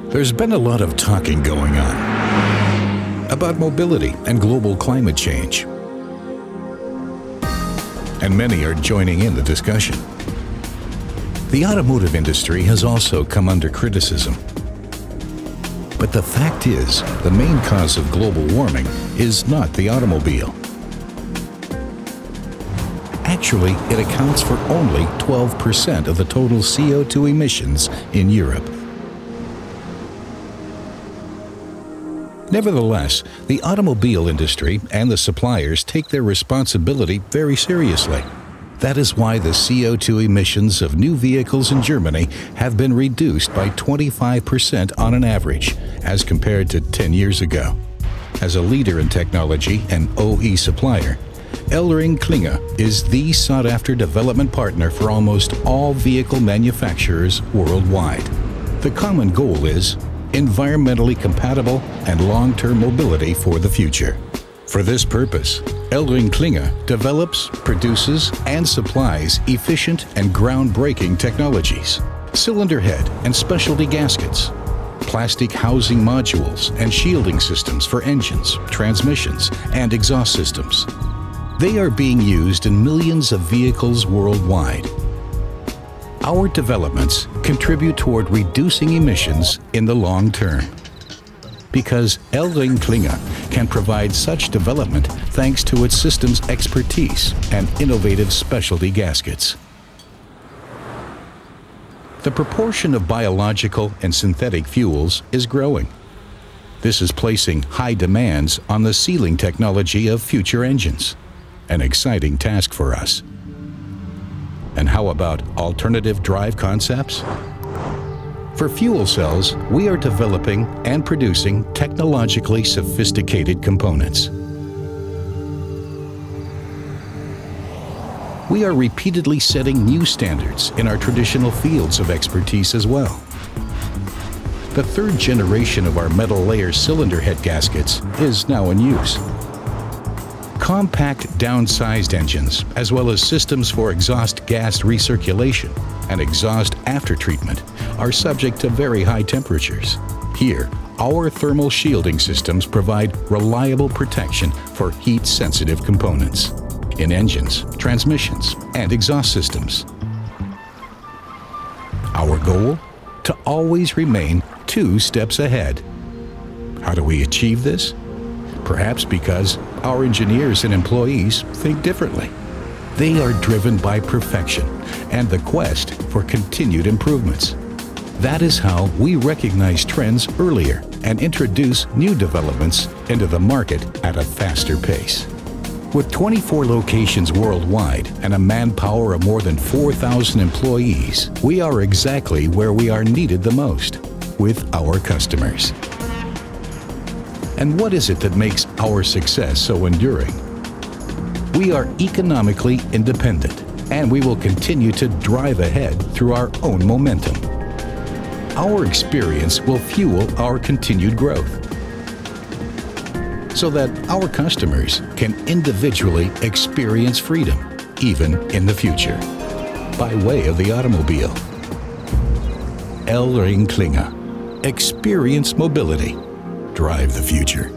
There's been a lot of talking going on about mobility and global climate change, and many are joining in the discussion. The automotive industry has also come under criticism. But the fact is, the main cause of global warming is not the automobile. Actually, it accounts for only 12% of the total CO2 emissions in Europe. Nevertheless, the automobile industry and the suppliers take their responsibility very seriously. That is why the CO2 emissions of new vehicles in Germany have been reduced by 25% on an average, as compared to 10 years ago. As a leader in technology and OE supplier, Elring Klinger is the sought-after development partner for almost all vehicle manufacturers worldwide. The common goal is environmentally compatible and long-term mobility for the future. For this purpose, Elring Klinger develops, produces, and supplies efficient and groundbreaking technologies, cylinder head and specialty gaskets, plastic housing modules and shielding systems for engines, transmissions, and exhaust systems. They are being used in millions of vehicles worldwide. Our developments contribute toward reducing emissions in the long term, because Elring Klinger can provide such development thanks to its system's expertise and innovative specialty gaskets. The proportion of biological and synthetic fuels is growing. This is placing high demands on the sealing technology of future engines, an exciting task for us. And how about alternative drive concepts? For fuel cells, we are developing and producing technologically sophisticated components. We are repeatedly setting new standards in our traditional fields of expertise as well. The third generation of our metal layer cylinder head gaskets is now in use. Compact downsized engines, as well as systems for exhaust gas recirculation and exhaust aftertreatment, are subject to very high temperatures. Here, our thermal shielding systems provide reliable protection for heat-sensitive components in engines, transmissions, and exhaust systems. Our goal? To always remain 2 steps ahead. How do we achieve this? Perhaps because our engineers and employees think differently. They are driven by perfection and the quest for continued improvements. That is how we recognize trends earlier and introduce new developments into the market at a faster pace. With 24 locations worldwide and a manpower of more than 4,000 employees, we are exactly where we are needed the most, with our customers. And what is it that makes our success so enduring? We are economically independent, and we will continue to drive ahead through our own momentum. Our experience will fuel our continued growth, so that our customers can individually experience freedom, even in the future, by way of the automobile. Elring Klinger. Experience mobility. Drive the future.